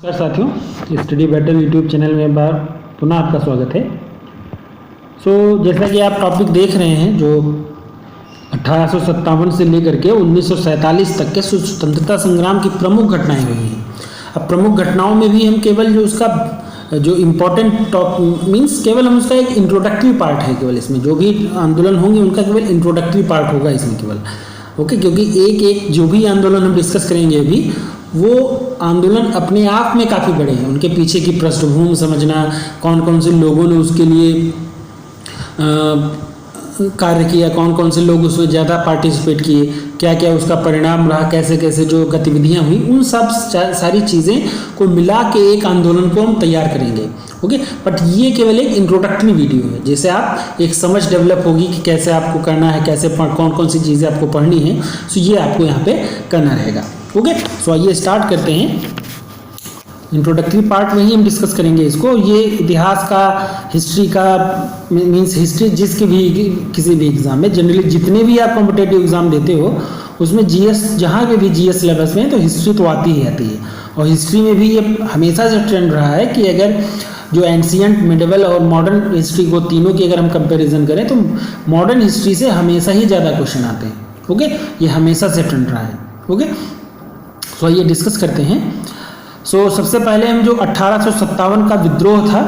नमस्कार साथियों, study battle YouTube channel में बार पुनः आपका स्वागत है। जैसा कि आप टॉपिक देख रहे हैं, जो 1857 से लेकर के 1947 तक के स्वतंत्रता संग्राम की प्रमुख घटनाएं हुई हैं। अब प्रमुख घटनाओं में भी हम केवल जो उसका जो इम्पोर्टेंट मीन्स केवल हम उसका एक इंट्रोडक्टरी पार्ट है, केवल इसमें जो भी आंदोलन होंगे उनका केवल इंट्रोडक्टरी पार्ट होगा इसमें केवल, ओके। क्योंकि एक एक जो भी आंदोलन हम डिस्कस करेंगे अभी, वो आंदोलन अपने आप में काफ़ी बड़े हैं। उनके पीछे की पृष्ठभूमि समझना, कौन कौन से लोगों ने उसके लिए कार्य किया, कौन कौन से लोग उसमें ज़्यादा पार्टिसिपेट किए, क्या क्या उसका परिणाम रहा, कैसे कैसे जो गतिविधियां हुई, उन सब सारी चीज़ें को मिला के एक आंदोलन को हम तैयार करेंगे, ओके। बट ये केवल एक इंट्रोडक्टरी वीडियो है, जैसे आप एक समझ डेवलप होगी कि कैसे आपको करना है, कैसे कौन कौन सी चीज़ें आपको पढ़नी है, सो ये आपको यहाँ पे करना रहेगा, ओके। सो आइए स्टार्ट करते हैं। इंट्रोडक्टरी पार्ट में ही हम डिस्कस करेंगे इसको। ये इतिहास का, हिस्ट्री का, मीन्स हिस्ट्री जिसके भी किसी भी एग्जाम में, जनरली जितने भी आप कॉम्पिटेटिव एग्जाम देते हो उसमें जीएस, जहाँ पे भी जीएस सिलेबस में, तो हिस्ट्री तो आती ही आती है। और हिस्ट्री में भी ये हमेशा से ट्रेंड रहा है कि अगर जो एंशियंट, मिडिवल और मॉडर्न हिस्ट्री को तीनों की अगर हम कंपेरिजन करें तो मॉडर्न हिस्ट्री से हमेशा ही ज़्यादा क्वेश्चन आते हैं, ओके। ये हमेशा से ट्रेंड रहा है, ओके। सो आइए डिस्कस करते हैं। सबसे पहले हम जो 1857 का विद्रोह था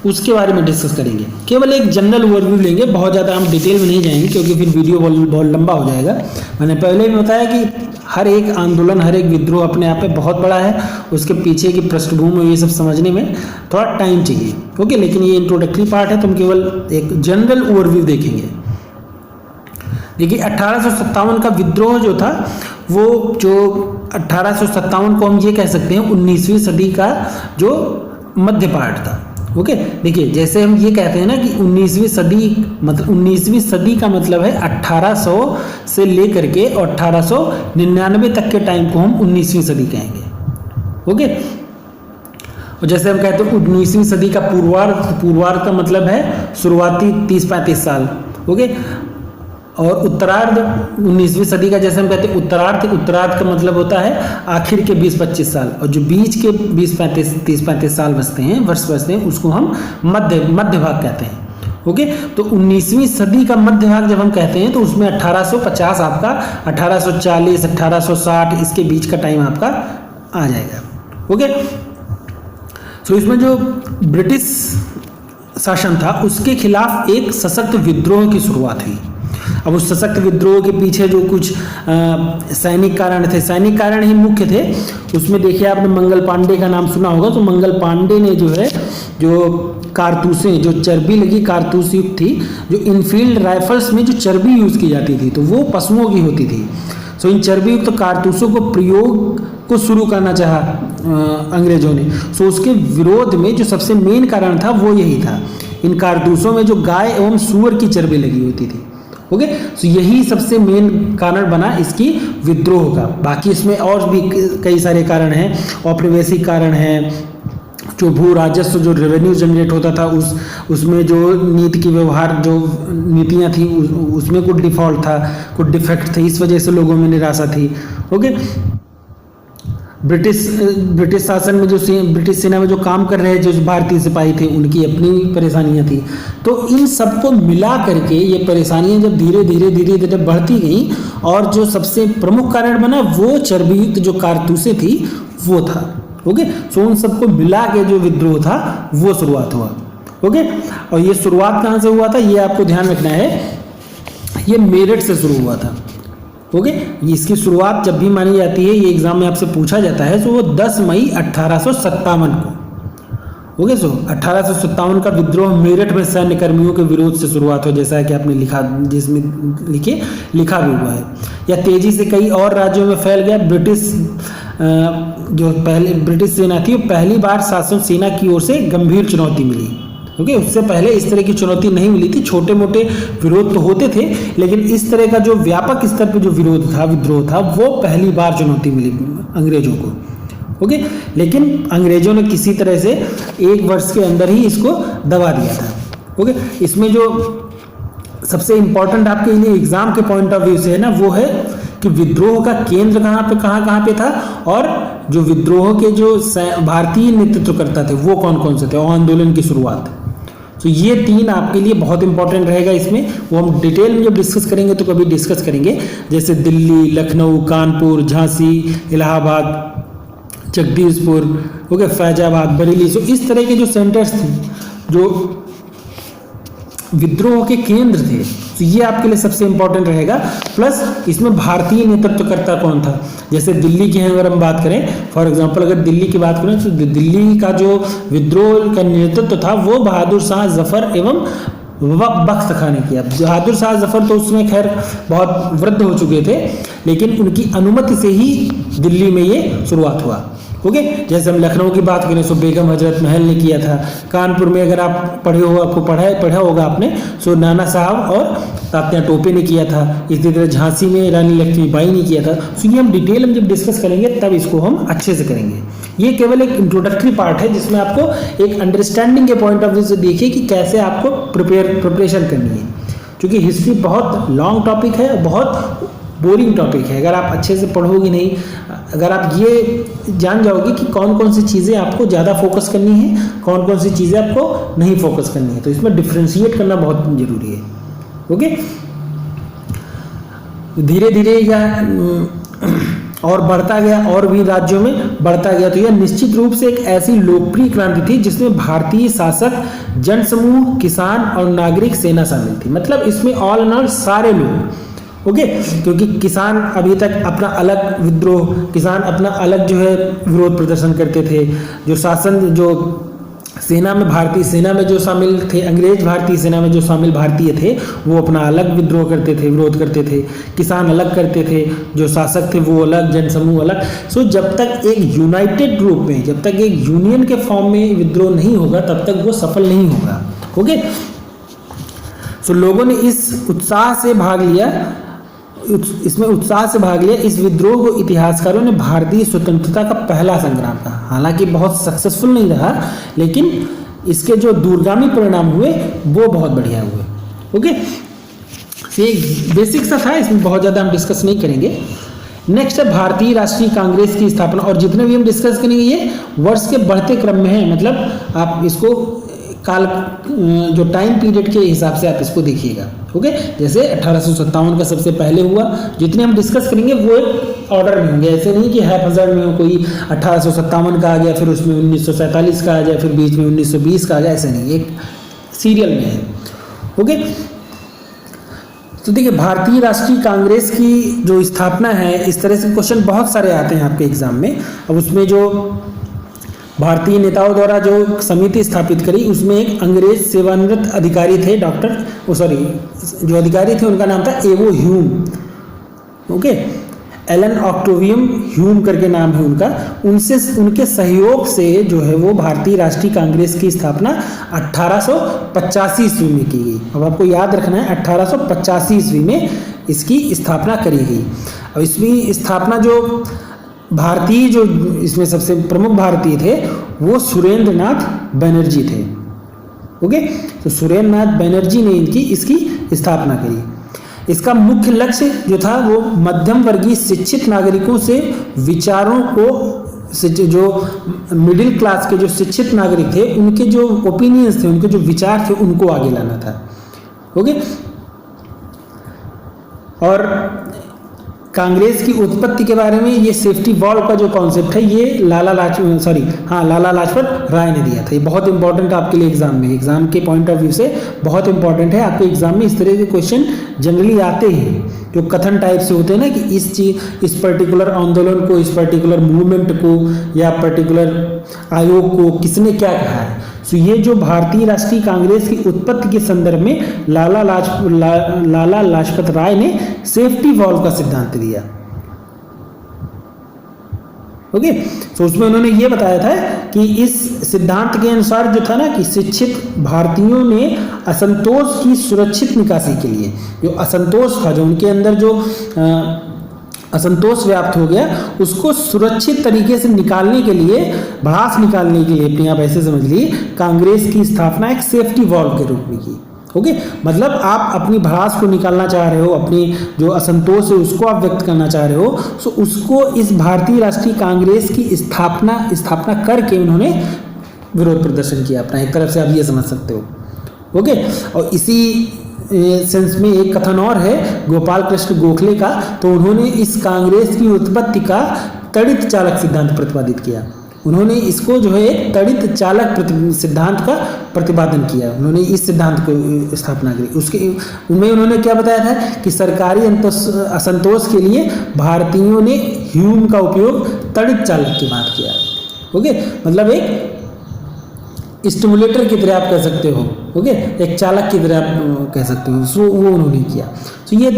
उसके बारे में डिस्कस करेंगे। केवल एक जनरल ओवरव्यू लेंगे, बहुत ज़्यादा हम डिटेल में नहीं जाएंगे क्योंकि फिर वीडियो बहुत लंबा हो जाएगा। मैंने पहले भी बताया कि हर एक आंदोलन, हर एक विद्रोह अपने आप में बहुत बड़ा है, उसके पीछे की पृष्ठभूमि ये सब समझने में थोड़ा टाइम चाहिए, ओके। लेकिन ये इंट्रोडक्टरी पार्ट है, तो हम केवल एक जनरल ओवरव्यू देखेंगे। देखिए 1857 का विद्रोह जो था, वो जो 1857 को हम ये कह सकते हैं 19वीं सदी का जो मध्य पार्ट था, ओके। देखिए जैसे हम ये कहते हैं ना कि 19वीं सदी, मतलब 19वीं सदी का मतलब है 1800 से लेकर के 1899 तक के टाइम को हम 19वीं सदी कहेंगे, ओके। और जैसे हम कहते हैं 19वीं सदी का पूर्वार्ध का मतलब है शुरुआती 30-35 साल, ओके। और उत्तरार्ध 19वीं सदी का, जैसे हम कहते हैं उत्तरार्ध का मतलब होता है आखिर के 20-25 साल, और जो बीच के 30-35 साल वर्ष बचते हैं उसको हम मध्य भाग कहते हैं, ओके। तो 19वीं सदी का मध्य भाग जब हम कहते हैं तो उसमें 1850 आपका, 1840, 1860 इसके बीच का टाइम आपका आ जाएगा, ओके। तो इसमें जो ब्रिटिश शासन था उसके खिलाफ एक सशक्त विद्रोह की शुरुआत हुई। अब उस सशक्त विद्रोह के पीछे जो कुछ सैनिक कारण थे, सैनिक कारण ही मुख्य थे। उसमें देखिए आपने मंगल पांडे का नाम सुना होगा, तो मंगल पांडे ने जो है, जो कारतूसें, जो चर्बी लगी कारतूस युक्त थी, जो इनफील्ड राइफल्स में जो चर्बी यूज़ की जाती थी तो वो पशुओं की होती थी। सो इन चर्बी युक्त कारतूसों को प्रयोग को शुरू करना चाहा अंग्रेजों ने। सो उसके विरोध में जो सबसे मेन कारण था वो यही था, इन कारतूसों में जो गाय एवं सूअर की चर्बी लगी होती थी, ओके। सो यही सबसे मेन कारण बना इसकी विद्रोह का। बाकी इसमें और भी कई सारे कारण हैं, औपनिवेशिक कारण हैं, जो भू राजस्व, जो रेवेन्यू जनरेट होता था उसमें जो नीति की व्यवहार, जो नीतियां थी उसमें कुछ डिफॉल्ट था, कुछ डिफेक्ट थे, इस वजह से लोगों में निराशा थी, ओके। ब्रिटिश शासन में जो ब्रिटिश सेना में जो काम कर रहे जो भारतीय सिपाही थे उनकी अपनी परेशानियां थी। तो इन सबको मिला करके ये परेशानियां जब धीरे धीरे बढ़ती गई, और जो सबसे प्रमुख कारण बना वो चर्बीयुक्त जो कारतूसें थी वो था, ओके। सो उन सबको मिला के जो विद्रोह था वो शुरुआत हुआ, ओके। और ये शुरुआत कहाँ से हुआ था ये आपको ध्यान रखना है, ये मेरठ से शुरू हुआ था, ओके। इसकी शुरुआत जब भी मानी जाती है, ये एग्जाम में आपसे पूछा जाता है, तो वो 10 मई 1857 को, ओके। 1857 का विद्रोह मेरठ में सैन्य कर्मियों के विरोध से शुरुआत हो, जैसा कि आपने लिखा, जिसमें लिखा भी हुआ है। या तेजी से कई और राज्यों में फैल गया। जो पहले ब्रिटिश सेना थी, पहली बार शासन सेना की ओर से गंभीर चुनौती मिली, ओके। उससे पहले इस तरह की चुनौती नहीं मिली थी, छोटे मोटे विरोध तो होते थे, लेकिन इस तरह का जो व्यापक स्तर पर जो विरोध था, विद्रोह था, वो पहली बार चुनौती मिली अंग्रेजों को, ओके। लेकिन अंग्रेजों ने किसी तरह से 1 वर्ष के अंदर ही इसको दबा दिया था, ओके। इसमें जो सबसे इम्पोर्टेंट आपके लिए एग्जाम के पॉइंट ऑफ व्यू से है ना, वो है कि विद्रोह का केंद्र कहाँ पे था, और जो विद्रोह के जो भारतीय नेतृत्वकर्ता थे वो कौन कौन से थे, और आंदोलन की शुरुआत। तो ये 3 आपके लिए बहुत इंपॉर्टेंट रहेगा। इसमें वो हम डिटेल में जब डिस्कस करेंगे तो कभी डिस्कस करेंगे, जैसे दिल्ली, लखनऊ, कानपुर, झांसी, इलाहाबाद, जगदीशपुर, ओके, फैजाबाद, बरेली। तो इस तरह के जो सेंटर्स थे जो विद्रोह के केंद्र थे, तो ये आपके लिए सबसे इंपॉर्टेंट रहेगा। प्लस इसमें भारतीय नेतृत्वकर्ता कौन था, जैसे दिल्ली की अगर हम बात करें, फॉर एग्जांपल अगर दिल्ली की बात करें तो दिल्ली का जो विद्रोह का नेतृत्व था वो बहादुर शाह जफर एवं बख्त खां ने किया। बहादुर शाह जफर तो उसमें खैर बहुत वृद्ध हो चुके थे, लेकिन उनकी अनुमति से ही दिल्ली में ये शुरुआत हुआ। ओके, जैसे हम लखनऊ की बात करें तो बेगम हजरत महल ने किया था। कानपुर में अगर आप पढ़े हो, आपको पढ़ा होगा आपने, सो नाना साहब और तात्या टोपे ने किया था। इसी तरह झांसी में रानी लक्ष्मीबाई ने किया था। सो ये हम डिटेल में जब डिस्कस करेंगे तब इसको हम अच्छे से करेंगे। ये केवल एक इंट्रोडक्टरी पार्ट है जिसमें आपको एक अंडरस्टैंडिंग के पॉइंट ऑफ व्यू से देखिए कि कैसे आपको प्रिपरेशन करनी है, क्योंकि हिस्ट्री बहुत लॉन्ग टॉपिक है, बहुत बोरिंग टॉपिक है। अगर आप अच्छे से पढ़ोगे नहीं, अगर आप ये जान जाओगे कि कौन कौन सी चीज़ें आपको ज़्यादा फोकस करनी है, कौन कौन सी चीज़ें आपको नहीं फोकस करनी है, तो इसमें डिफ्रेंशिएट करना बहुत जरूरी है। ओके, धीरे धीरे और बढ़ता गया, और भी राज्यों में बढ़ता गया। तो यह निश्चित रूप से एक ऐसी लोकप्रिय क्रांति थी जिसमें भारतीय शासक, जनसमूह, किसान और नागरिक सेना शामिल थी। मतलब इसमें ऑल एंड ऑल सारे लोग, ओके, क्योंकि किसान अभी तक अपना अलग विद्रोह, किसान अपना अलग जो है विरोध प्रदर्शन करते थे। जो शासन, जो सेना में, भारतीय सेना में जो शामिल थे, अंग्रेज भारतीय सेना में जो शामिल भारतीय थे वो अपना अलग विद्रोह करते थे, विरोध करते थे। किसान अलग करते थे, जो शासक थे वो अलग, जनसमूह अलग। सो जब तक एक यूनाइटेड रूप में, जब तक एक यूनियन के फॉर्म में विद्रोह नहीं होगा तब तक वो सफल नहीं होगा। ओके, सो लोगों ने इस उत्साह से भाग लिया, इसमें उत्साह से भाग लिया। इस विद्रोह को इतिहासकारों ने भारतीय स्वतंत्रता का पहला संग्राम कहा। हालांकि बहुत सक्सेसफुल नहीं रहा, लेकिन इसके जो दूरगामी परिणाम हुए वो बहुत बढ़िया हुए। ओके, ये बेसिक सा था, इसमें बहुत ज़्यादा हम डिस्कस नहीं करेंगे। नेक्स्ट है भारतीय राष्ट्रीय कांग्रेस की स्थापना, और जितने भी हम डिस्कस करेंगे ये वर्ष के बढ़ते क्रम में है। मतलब आप इसको काल, जो टाइम पीरियड के हिसाब से आप इसको देखिएगा। ओके, जैसे 1857 का सबसे पहले हुआ, जितने हम डिस्कस करेंगे वो एक ऑर्डर में होंगे। ऐसे नहीं कि हैफजर्ड में हो, कोई 1857 का आ गया फिर उसमें 1947 का आ जाए, फिर बीच में 1920 का आ गया, ऐसे नहीं, एक सीरियल में है। ओके, तो देखिए भारतीय राष्ट्रीय कांग्रेस की जो स्थापना है, इस तरह से क्वेश्चन बहुत सारे आते हैं आपके एग्जाम में। अब उसमें जो भारतीय नेताओं द्वारा जो समिति स्थापित करी, उसमें एक अंग्रेज सेवानिवृत्त अधिकारी थे, जो अधिकारी थे उनका नाम था एवो ह्यूम। ओके, एलन ऑक्टेवियम ह्यूम करके नाम है उनका। उनसे, उनके सहयोग से जो है वो भारतीय राष्ट्रीय कांग्रेस की स्थापना 1885 ईस्वी में की गई। अब आपको याद रखना है 1885 ईस्वी में इसकी स्थापना करी गई। अब इसमें स्थापना जो भारतीय, जो इसमें सबसे प्रमुख भारतीय थे वो सुरेंद्र नाथ बनर्जी थे। ओके, तो सुरेंद्र नाथ बनर्जी ने इसकी स्थापना करी। इसका मुख्य लक्ष्य जो था वो मध्यम वर्गीय शिक्षित नागरिकों से विचारों को, जो मिडिल क्लास के जो शिक्षित नागरिक थे उनके जो ओपिनियंस थे, उनके जो विचार थे उनको आगे लाना था। ओके, और कांग्रेस की उत्पत्ति के बारे में, ये सेफ्टी वॉल्व का जो कॉन्सेप्ट है ये लाला लाजपत राय ने दिया था। ये बहुत इंपॉर्टेंट आपके लिए एग्जाम के पॉइंट ऑफ व्यू से बहुत इंपॉर्टेंट है। आपके एग्जाम में इस तरह के क्वेश्चन जनरली आते हैं जो कथन टाइप से होते हैं ना, कि इस पर्टिकुलर आंदोलन को, इस पर्टिकुलर मूवमेंट को या पर्टिकुलर आयोग को किसने क्या कहा है। तो ये जो भारतीय राष्ट्रीय कांग्रेस की उत्पत्ति के संदर्भ में लाला लाजपत राय ने सेफ्टी वॉल्व का सिद्धांत दिया। ओके, तो उसमें उन्होंने ये बताया था कि इस सिद्धांत के अनुसार जो था ना, कि शिक्षित भारतीयों ने असंतोष की सुरक्षित निकासी के लिए, जो असंतोष था, जो उनके अंदर जो असंतोष व्याप्त हो गया, उसको सुरक्षित तरीके से निकालने के लिए, भड़ास निकालने के लिए, अपने आप ऐसे समझ लीजिए, कांग्रेस की स्थापना एक सेफ्टी वॉल्व के रूप में की। ओके, मतलब आप अपनी भड़ास को निकालना चाह रहे हो, अपनी जो असंतोष है उसको आप व्यक्त करना चाह रहे हो, सो उसको इस भारतीय राष्ट्रीय कांग्रेस की स्थापना करके उन्होंने विरोध प्रदर्शन किया अपना, एक तरफ से आप ये समझ सकते हो। ओके, और इसी सेंस में एक कथन और है गोपाल कृष्ण गोखले का, तो उन्होंने इस कांग्रेस की उत्पत्ति का तड़ित चालक सिद्धांत प्रतिपादित किया। उन्होंने इसको जो है एक तड़ित चालक सिद्धांत का प्रतिपादन किया, उन्होंने इस सिद्धांत को स्थापना की। उसके उनमें उन्होंने क्या बताया था कि सरकारी असंतोष के लिए भारतीयों ने ह्यूम का उपयोग तड़ित चालक की बात किया। ओके, मतलब एक स्टिमुलेटर की तरह आप कह सकते हो, ओके, एक चालक की तरह आप कह सकते हो, सो वो उन्होंने किया। तो ये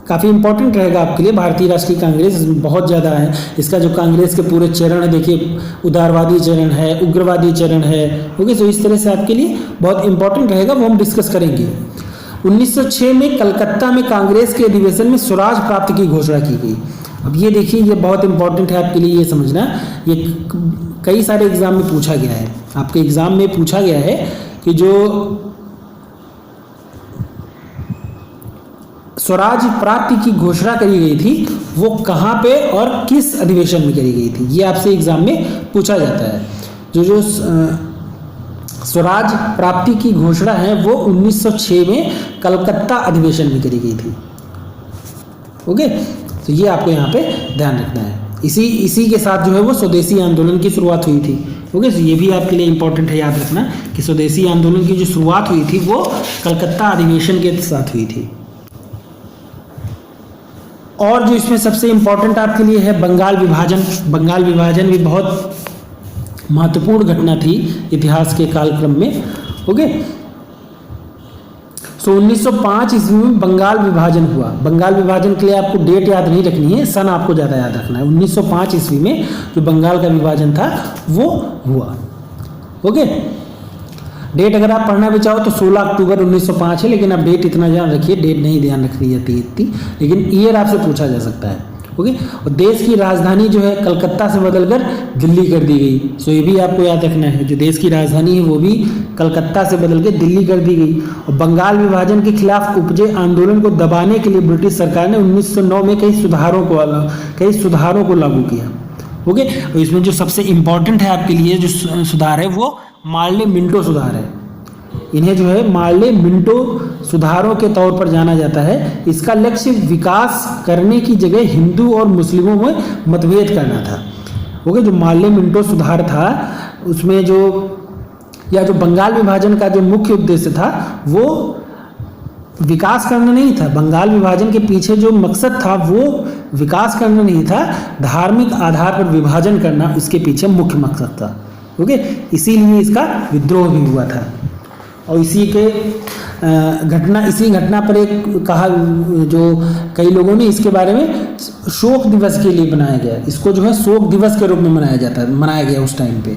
काफ़ी इंपॉर्टेंट रहेगा आपके लिए। भारतीय राष्ट्रीय कांग्रेस बहुत ज़्यादा है, इसका जो कांग्रेस के पूरे चरण है देखिए, उदारवादी चरण है, उग्रवादी चरण है। ओके, तो इस तरह से आपके लिए बहुत इंपॉर्टेंट रहेगा, वो हम डिस्कस करेंगे। 1906 में कलकत्ता में कांग्रेस के अधिवेशन में स्वराज प्राप्ति की घोषणा की गई। अब ये देखिए, ये बहुत इंपॉर्टेंट है आपके लिए ये समझना, ये कई सारे एग्जाम में पूछा गया है, आपके एग्जाम में पूछा गया है कि जो स्वराज प्राप्ति की घोषणा करी गई थी वो कहाँ पे और किस अधिवेशन में करी गई थी, ये आपसे एग्जाम में पूछा जाता है। जो स्वराज प्राप्ति की घोषणा है वो 1906 में कलकत्ता अधिवेशन में करी गई थी। ओके, तो ये आपको यहाँ पे ध्यान रखना है। इसी के साथ जो है वो स्वदेशी आंदोलन की शुरुआत हुई थी। ओके, तो ये भी आपके लिए इंपॉर्टेंट है याद रखना कि स्वदेशी आंदोलन की जो शुरुआत हुई थी वो कलकत्ता अधिवेशन के साथ हुई थी। और जो इसमें सबसे इंपॉर्टेंट आपके लिए है बंगाल विभाजन। बंगाल विभाजन भी बहुत महत्वपूर्ण घटना थी इतिहास के कालक्रम में। ओके, सो 1905 ईस्वी में बंगाल विभाजन हुआ। बंगाल विभाजन के लिए आपको डेट याद नहीं रखनी है, सन आपको ज़्यादा याद रखना है। 1905 ईस्वी में जो बंगाल का विभाजन था वो हुआ। ओके, डेट अगर आप पढ़ना भी चाहो तो 16 अक्टूबर 1905 है, लेकिन आप डेट इतना ध्यान रखिए, डेट नहीं ध्यान रखनी जाती इतनी, लेकिन ईयर आपसे पूछा जा सकता है। ओके, और देश की राजधानी जो है कलकत्ता से बदलकर दिल्ली कर दी गई। सो ये भी आपको याद रखना है, जो देश की राजधानी है वो भी कलकत्ता से बदल के दिल्ली कर दी गई। और बंगाल विभाजन के खिलाफ उपजे आंदोलन को दबाने के लिए ब्रिटिश सरकार ने 1909 में कई सुधारों को लागू किया। ओके, और इसमें जो सबसे इम्पोर्टेंट है आपके लिए जो सुधार है वो मार्ले मिंटो सुधार है। इन्हें जो है मार्ले मिंटो सुधारों के तौर पर जाना जाता है। इसका लक्ष्य विकास करने की जगह हिंदू और मुस्लिमों में मतभेद करना था। ओके, जो मार्ले मिंटो सुधार था उसमें जो बंगाल विभाजन का जो मुख्य उद्देश्य था वो विकास करना नहीं था। बंगाल विभाजन के पीछे जो मकसद था वो विकास करना नहीं था, धार्मिक आधार पर विभाजन करना इसके पीछे मुख्य मकसद था। ओके, इसीलिए इसका विद्रोह भी हुआ था। और इसी घटना पर एक कहा, जो कई लोगों ने इसके बारे में शोक दिवस के लिए बनाया गया, इसको जो है शोक दिवस के रूप में मनाया गया उस टाइम पे।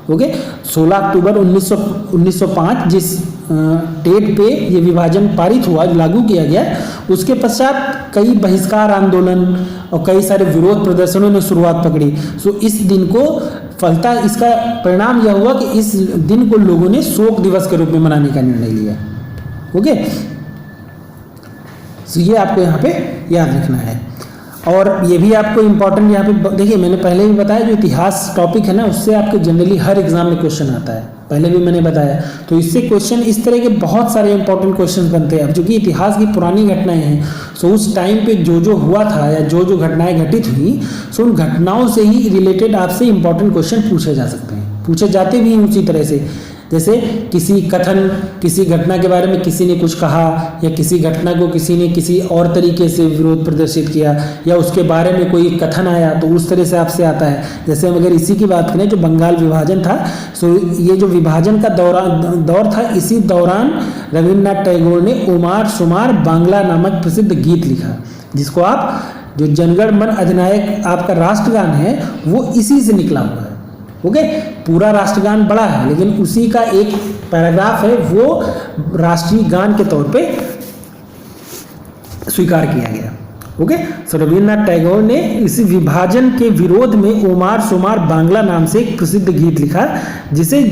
ओके, 16 अक्टूबर 1905 जिस डेट पे ये विभाजन पारित हुआ, लागू किया गया, उसके पश्चात कई बहिष्कार आंदोलन और कई सारे विरोध प्रदर्शनों ने शुरुआत पकड़ी। सो इस दिन को फलतः इसका परिणाम यह हुआ कि इस दिन को लोगों ने शोक दिवस के रूप में मनाने का निर्णय लिया। ओके, सो ये आपको यहाँ पे याद रखना है। और ये भी आपको इम्पोर्टेंट यहाँ पे देखिए, मैंने पहले भी बताया जो इतिहास टॉपिक है ना, उससे आपके जनरली हर एग्जाम में क्वेश्चन आता है, पहले भी मैंने बताया। तो इससे क्वेश्चन इस तरह के बहुत सारे इंपॉर्टेंट क्वेश्चन बनते हैं। अब जो कि इतिहास की पुरानी घटनाएं हैं, सो उस टाइम पे जो हुआ था या जो घटनाएं घटित हुई, सो उन घटनाओं से ही रिलेटेड आपसे इंपॉर्टेंट क्वेश्चन पूछे जा सकते हैं, पूछे जाते भी हैं उसी तरह से। जैसे किसी घटना के बारे में किसी ने कुछ कहा, या किसी घटना को किसी ने किसी और तरीके से विरोध प्रदर्शित किया, या उसके बारे में कोई कथन आया, तो उस तरह से आपसे आता है। जैसे हम अगर इसी की बात करें जो बंगाल विभाजन था, सो ये जो विभाजन का दौर था, इसी दौरान रविन्द्रनाथ टैगोर ने ओमार शुमार बांग्ला नामक प्रसिद्ध गीत लिखा, जिसको आप जो जनगण मन अधिनायक आपका राष्ट्रगान है वो इसी से निकला हुआ है। ओके, पूरा राष्ट्रगान बड़ा है, लेकिन उसी का एक पैराग्राफ है वो राष्ट्रीय गान के तौर पे स्वीकार किया गया। ओके, सो रविन्द्रनाथ टैगोर ने इसी विभाजन के विरोध में ओमार शुमार बांग्ला नाम से एक प्रसिद्ध गीत लिखा, जिसे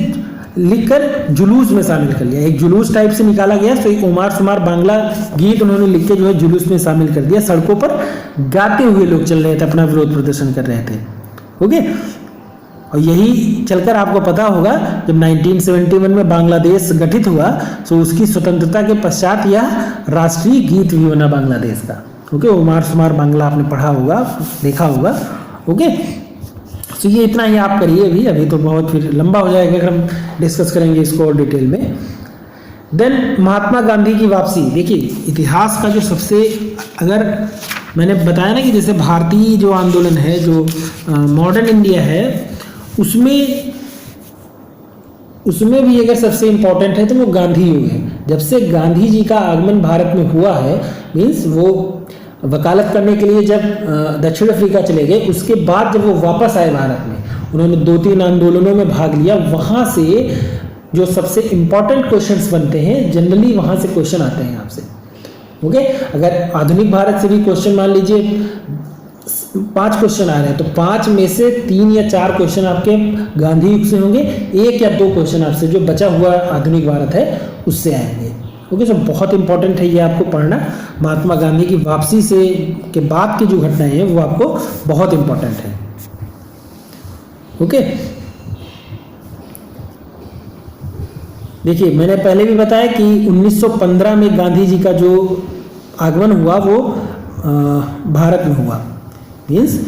लिखकर जुलूस में शामिल कर लिया, एक जुलूस टाइप से निकाला गया। तो ओमार शुमार बांग्ला गीत उन्होंने लिख के जो है जुलूस में शामिल कर दिया, सड़कों पर गाते हुए लोग चल रहे थे, अपना विरोध प्रदर्शन कर रहे थे। ओके, और यही चलकर आपको पता होगा जब 1971 में बांग्लादेश गठित हुआ तो उसकी स्वतंत्रता के पश्चात यह राष्ट्रीय गीत भी बना बांग्लादेश का। ओके, ओमार शुमार बांग्ला आपने पढ़ा होगा, देखा होगा। ओके, तो ये इतना ही आप करिए, अभी तो बहुत फिर लंबा हो जाएगा अगर हम डिस्कस करेंगे इसको और डिटेल में। देन महात्मा गांधी की वापसी। देखिए इतिहास का जो सबसे, अगर मैंने बताया ना कि जैसे भारतीय जो आंदोलन है, जो मॉडर्न इंडिया है, उसमें भी अगर सबसे इम्पोर्टेंट है तो वो गांधी युग है। जब से गांधी जी का आगमन भारत में हुआ है, मीन्स वो वकालत करने के लिए जब दक्षिण अफ्रीका चले गए, उसके बाद जब वो वापस आए भारत में, उन्होंने 2-3 आंदोलनों में भाग लिया। वहाँ से जो सबसे इम्पॉर्टेंट क्वेश्चंस बनते हैं, जनरली वहाँ से क्वेश्चन आते हैं आपसे। ओके, अगर आधुनिक भारत से भी क्वेश्चन मान लीजिए 5 क्वेश्चन आ रहे हैं तो 5 में से 3 या 4 क्वेश्चन आपके गांधी युग से होंगे, 1 या 2 क्वेश्चन आपसे जो बचा हुआ आधुनिक भारत है उससे आएंगे। ओके, तो बहुत इंपॉर्टेंट है ये आपको पढ़ना। महात्मा गांधी की वापसी से के बाद की जो घटनाएं हैं वो आपको बहुत इंपॉर्टेंट है। ओके, देखिए मैंने पहले भी बताया कि 1915 में गांधी जी का जो आगमन हुआ वो भारत में हुआ। मीन्स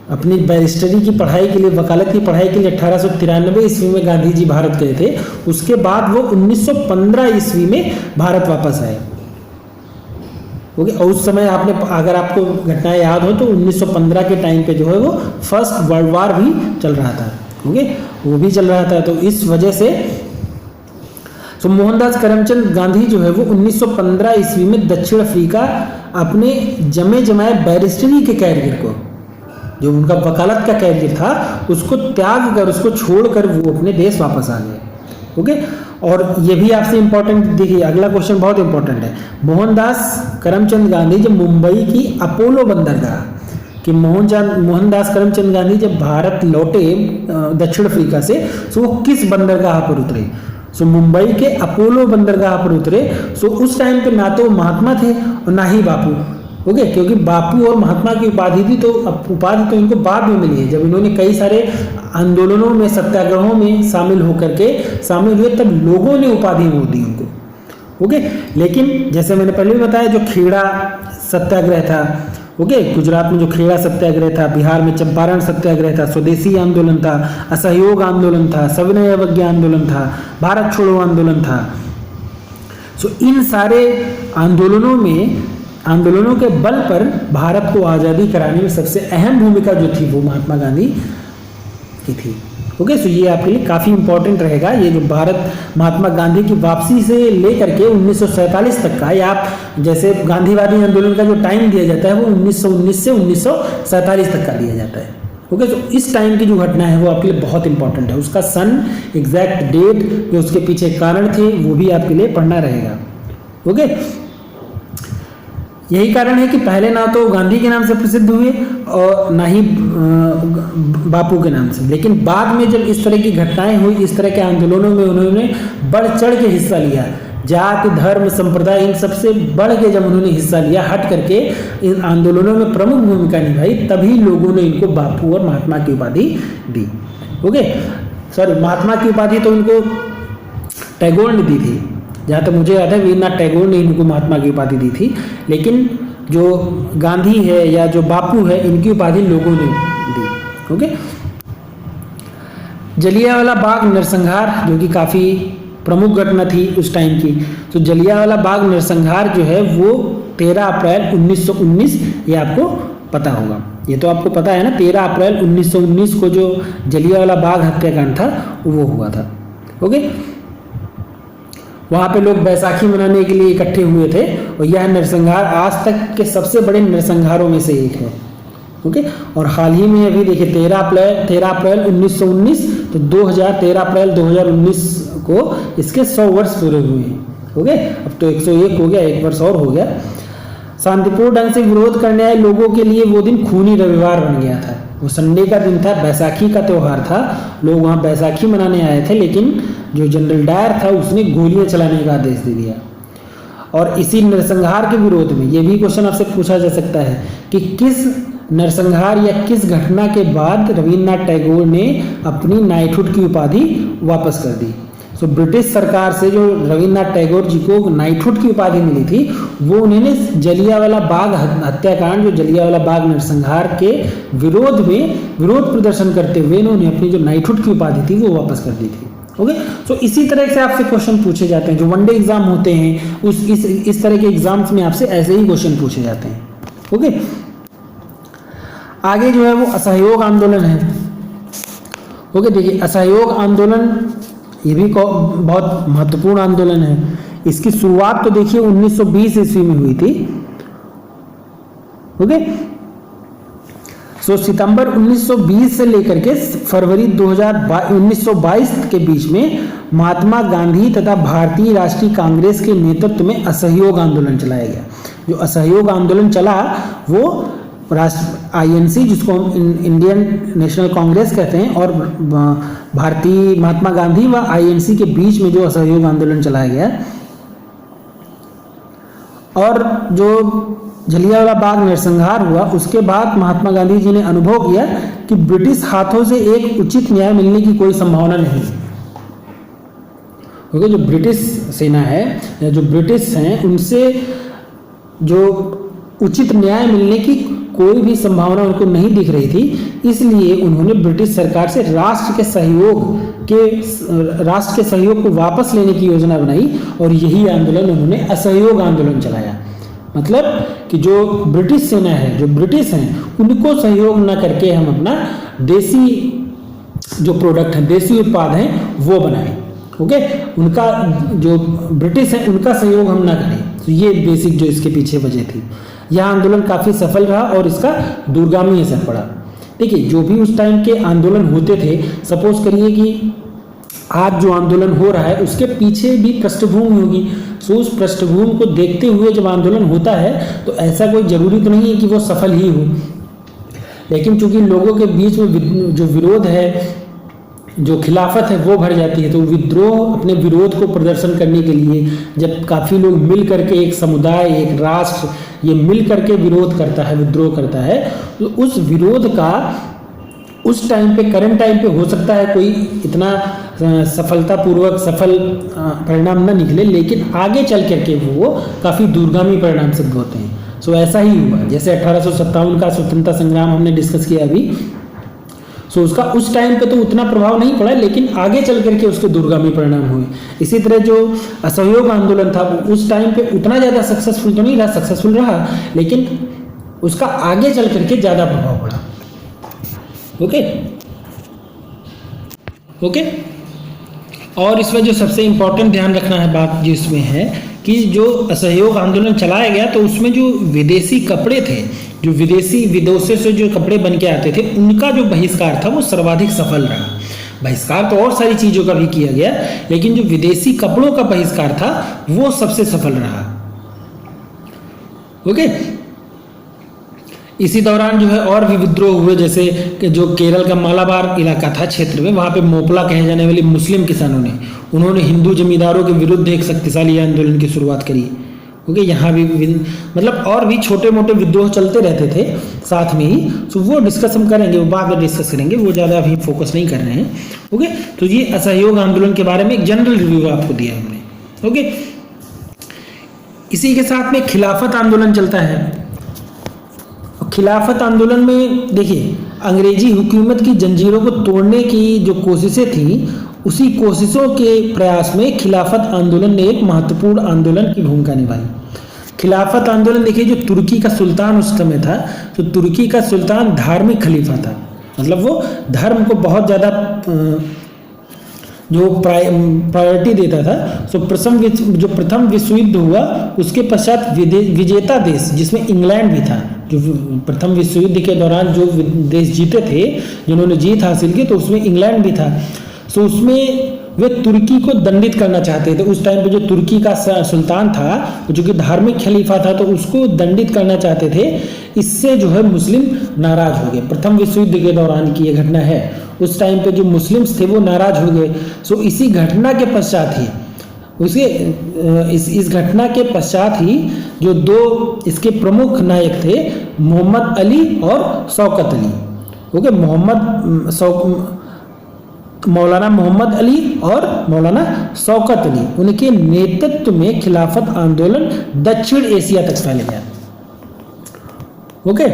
अपनी बैरिस्टरी की पढ़ाई के लिए, वकालत की पढ़ाई के लिए 1893 ईस्वी में गांधी जी भारत गए थे। उसके बाद वो 1915 ईस्वी में भारत वापस आए। ओके, और उस समय आपने, अगर आपको घटनाएं याद हो तो 1915 के टाइम पे जो है वो फर्स्ट वर्ल्ड वॉर भी चल रहा था। ओके, वो भी चल रहा था, तो इस वजह से तो मोहनदास करमचंद गांधी जो है वो 1915 ईस्वी में दक्षिण अफ्रीका अपने जमे जमाए बैरिस्टरी के कैरियर को, जो उनका वकालत का कैरियर था, उसको त्याग कर, उसको छोड़कर वो अपने देश वापस आ गए। ओके, और ये भी आपसे इंपॉर्टेंट, देखिए अगला क्वेश्चन बहुत इंपॉर्टेंट है। मोहनदास करमचंद गांधी जब मुंबई की अपोलो बंदरगाह कि मोहनदास करमचंद गांधी जब भारत लौटे दक्षिण अफ्रीका से, तो वो किस बंदरगाह पर उतरे? सो मुंबई के अपोलो बंदरगाह पर उतरे। सो उस टाइम पे ना तो महात्मा थे और ना ही बापू। ओके, क्योंकि बापू और महात्मा की उपाधि थी, तो उपाधि तो इनको बाद में मिली है, जब इन्होंने कई सारे आंदोलनों में, सत्याग्रहों में शामिल हुए, तब लोगों ने उपाधि वो दी उनको। ओके, लेकिन जैसे मैंने पहले भी बताया, जो खेड़ा सत्याग्रह था, ओके, गुजरात में जो खेड़ा सत्याग्रह था, बिहार में चंपारण सत्याग्रह था, स्वदेशी आंदोलन था, असहयोग आंदोलन था, सविनय अवज्ञा आंदोलन था, भारत छोड़ो आंदोलन था। सो इन सारे आंदोलनों के बल पर भारत को आज़ादी कराने में सबसे अहम भूमिका जो थी वो महात्मा गांधी की थी। ओके, सो ये आपके लिए काफ़ी इंपॉर्टेंट रहेगा। ये जो भारत महात्मा गांधी की वापसी से लेकर के 1947 तक का, या आप जैसे गांधीवादी आंदोलन का जो टाइम दिया जाता है वो 1919 से 1947 तक का दिया जाता है। ओके, तो इस टाइम की जो घटना है वो आपके लिए बहुत इंपॉर्टेंट है। उसका सन, एग्जैक्ट डेट, जो उसके पीछे कारण थे, वो भी आपके लिए पढ़ना रहेगा। ओके, यही कारण है कि पहले ना तो गांधी के नाम से प्रसिद्ध हुए और ना ही बापू के नाम से, लेकिन बाद में जब इस तरह की घटनाएं हुई, इस तरह के आंदोलनों में उन्होंने बढ़ चढ़ के हिस्सा लिया, जाति, धर्म, संप्रदाय, इन सबसे बढ़ के जब उन्होंने हिस्सा लिया, हट करके इन आंदोलनों में प्रमुख भूमिका निभाई, तभी लोगों ने इनको बापू और महात्मा की उपाधि दी। ओके, सॉरी, महात्मा की उपाधि तो उनको टैगोर ने दी थी, जहाँ तक मुझे याद है वीरनाथ टैगोर ने इनको महात्मा की उपाधि दी थी, लेकिन जो गांधी है या जो बापू है, इनकी उपाधि लोगों ने दी। ओके, जलियांवाला बाग नरसंहार, जो कि काफ़ी प्रमुख घटना थी उस टाइम की, तो जलियांवाला बाग नरसंहार जो है वो 13 अप्रैल 1919, ये आपको पता होगा, ये तो आपको पता है ना, 13 अप्रैल 1919 को जो जलियांवाला बाग हत्याकांड था वो हुआ था। ओके, वहाँ पे लोग बैसाखी मनाने के लिए इकट्ठे हुए थे, और यह नरसंहार आज तक के सबसे बड़े नरसंहारों में से एक है। ओके, और हाल ही में अभी देखिए 13 अप्रैल 1919, तो 13 अप्रैल 2019 को इसके 100 वर्ष पूरे हुए हैं। ओके, अब तो 101 हो गया, 1 वर्ष और हो गया। शांतिपूर्ण ढंग से विरोध करने आए लोगों के लिए वो दिन खूनी रविवार बन गया था। वो संडे का दिन था, बैसाखी का त्यौहार था, लोग वहाँ बैसाखी मनाने आए थे, लेकिन जो जनरल डायर था उसने गोलियां चलाने का आदेश दे दिया। और इसी नरसंहार के विरोध में ये भी क्वेश्चन आपसे पूछा जा सकता है कि किस नरसंहार या किस घटना के बाद रविन्द्रनाथ टैगोर ने अपनी नाइटहुड की उपाधि वापस कर दी। तो ब्रिटिश सरकार से जो रविन्द्रनाथ टैगोर जी को नाइटहुड की उपाधि मिली थी, वो उन्होंने जलियांवाला बाग हत्याकांड, जो जलियांवाला बाग नरसंहार के विरोध में विरोध प्रदर्शन करते हुए इन्होंने अपनी जो नाइटहुड की उपाधि थी वो वापस कर दी थी। ओके, तो इसी तरह से आपसे क्वेश्चन पूछे जाते हैं, जो वनडे एग्जाम होते हैं इस तरह के एग्जाम्स में आपसे ऐसे ही क्वेश्चन पूछे जाते हैं। ओके, आगे जो है वो असहयोग आंदोलन है। ओके, देखिए असहयोग आंदोलन ये भी बहुत महत्वपूर्ण आंदोलन है। इसकी शुरुआत तो देखिए 1920 ईस्वी में हुई थी। ओके, सो सितंबर 1920 से लेकर के फरवरी 1922 के बीच में महात्मा गांधी तथा भारतीय राष्ट्रीय कांग्रेस के नेतृत्व में असहयोग आंदोलन चलाया गया। जो असहयोग आंदोलन चला वो INC, जिसको हम इंडियन नेशनल कांग्रेस कहते हैं, और भारतीय महात्मा गांधी व INC के बीच में जो असहयोग आंदोलन चलाया गया, और जो जलियांवाला बाग नरसंहार हुआ उसके बाद महात्मा गांधी जी ने अनुभव किया कि ब्रिटिश हाथों से एक उचित न्याय मिलने की कोई संभावना नहीं है। क्योंकि जो ब्रिटिश सेना है या जो ब्रिटिश हैं उनसे जो उचित न्याय मिलने की कोई भी संभावना उनको नहीं दिख रही थी, इसलिए उन्होंने ब्रिटिश सरकार से राष्ट्र के सहयोग को वापस लेने की योजना बनाई, और यही आंदोलन उन्होंने असहयोग आंदोलन चलाया। मतलब कि जो ब्रिटिश सेना है, जो ब्रिटिश हैं, उनको सहयोग न करके हम अपना देसी जो प्रोडक्ट है, देसी उत्पाद हैं, वो बनाएं। ओके, उनका जो ब्रिटिश है उनका सहयोग हम ना करें। तो ये बेसिक जो इसके पीछे वजह थी। यह आंदोलन काफ़ी सफल रहा और इसका दूरगामी असर पड़ा। देखिए, जो भी उस टाइम के आंदोलन होते थे, सपोज करिए कि आज जो आंदोलन हो रहा है उसके पीछे भी पृष्ठभूमि होगी। सो उस पृष्ठभूमि को देखते हुए जब आंदोलन होता है तो ऐसा कोई जरूरी तो नहीं है कि वो सफल ही हो, लेकिन चूंकि लोगों के बीच में जो विरोध है, जो खिलाफत है, वो भर जाती है, तो विद्रोह अपने विरोध को प्रदर्शन करने के लिए जब काफ़ी लोग मिल करके, एक समुदाय, एक राष्ट्र, ये मिल करके विरोध करता है, विद्रोह करता है, तो उस विरोध का उस टाइम पे, करंट टाइम पे हो सकता है कोई इतना सफलतापूर्वक सफल परिणाम न निकले, लेकिन आगे चल करके वो काफ़ी दूरगामी परिणाम सिद्ध होते हैं। सो ऐसा ही हुआ। जैसे 1857 का स्वतंत्रता संग्राम हमने डिस्कस किया अभी, सो उसका उस टाइम पे तो उतना प्रभाव नहीं पड़ा, लेकिन आगे चल करके उसके दूरगामी परिणाम हुए। इसी तरह जो असहयोग आंदोलन था वो उस टाइम पे उतना ज़्यादा सक्सेसफुल तो नहीं रहा, सक्सेसफुल रहा, लेकिन उसका आगे चल करके ज़्यादा प्रभाव पड़ा। ओके ओके, और इसमें जो सबसे इम्पोर्टेंट ध्यान रखना है बात जो इसमें है कि जो असहयोग आंदोलन चलाया गया तो उसमें जो विदेशी कपड़े थे, जो विदेशों से जो कपड़े बन के आते थे, उनका जो बहिष्कार था वो सर्वाधिक सफल रहा। बहिष्कार तो और सारी चीज़ों का भी किया गया, लेकिन जो विदेशी कपड़ों का बहिष्कार था वो सबसे सफल रहा। ओके, इसी दौरान जो है और भी विद्रोह हुए, जैसे कि जो केरल का मालाबार इलाका था क्षेत्र में, वहाँ पे मोपला कहे जाने वाले मुस्लिम किसानों ने, उन्होंने हिंदू जमींदारों के विरुद्ध एक शक्तिशाली आंदोलन की शुरुआत करी। ओके, यहाँ भी मतलब और भी छोटे मोटे विद्रोह चलते रहते थे साथ में ही। तो वो डिस्कस हम करेंगे, वो बाद में डिस्कस करेंगे, वो ज़्यादा अभी फोकस नहीं कर रहे हैं। ओके, तो ये असहयोग आंदोलन के बारे में एक जनरल रिव्यू आपको दिया हमने। ओके, इसी के साथ में खिलाफत आंदोलन चलता है। खिलाफत आंदोलन में देखिए, अंग्रेजी हुकूमत की जंजीरों को तोड़ने की जो कोशिशें थी, उसी कोशिशों के प्रयास में खिलाफत आंदोलन ने एक महत्वपूर्ण आंदोलन की भूमिका निभाई। खिलाफत आंदोलन देखिए, जो तुर्की का सुल्तान उस समय था, तो तुर्की का सुल्तान धार्मिक खलीफा था, मतलब वो धर्म को बहुत ज़्यादा जो प्रायोरिटी देता था। तो जो प्रथम विश्व युद्ध हुआ उसके पश्चात विजेता देश, जिसमें इंग्लैंड भी था, जो प्रथम विश्व युद्ध के दौरान जो देश जीते थे, जिन्होंने जीत हासिल की, तो उसमें इंग्लैंड भी था। सो उसमें वे तुर्की को दंडित करना चाहते थे। उस टाइम पे जो तुर्की का सुल्तान था, जो कि धार्मिक खलीफा था, तो उसको दंडित करना चाहते थे। इससे जो है मुस्लिम नाराज हो गए। प्रथम विश्व युद्ध के दौरान की ये घटना है। उस टाइम पे जो मुस्लिम्स थे वो नाराज हो गए। सो इसी घटना के पश्चात ही इस घटना के पश्चात ही जो दो इसके प्रमुख नायक थे, मोहम्मद अली और शौकत अली, ओके, मौलाना मोहम्मद अली और मौलाना शौकत अली, उनके नेतृत्व में खिलाफत आंदोलन दक्षिण एशिया तक फैल गया। ओके,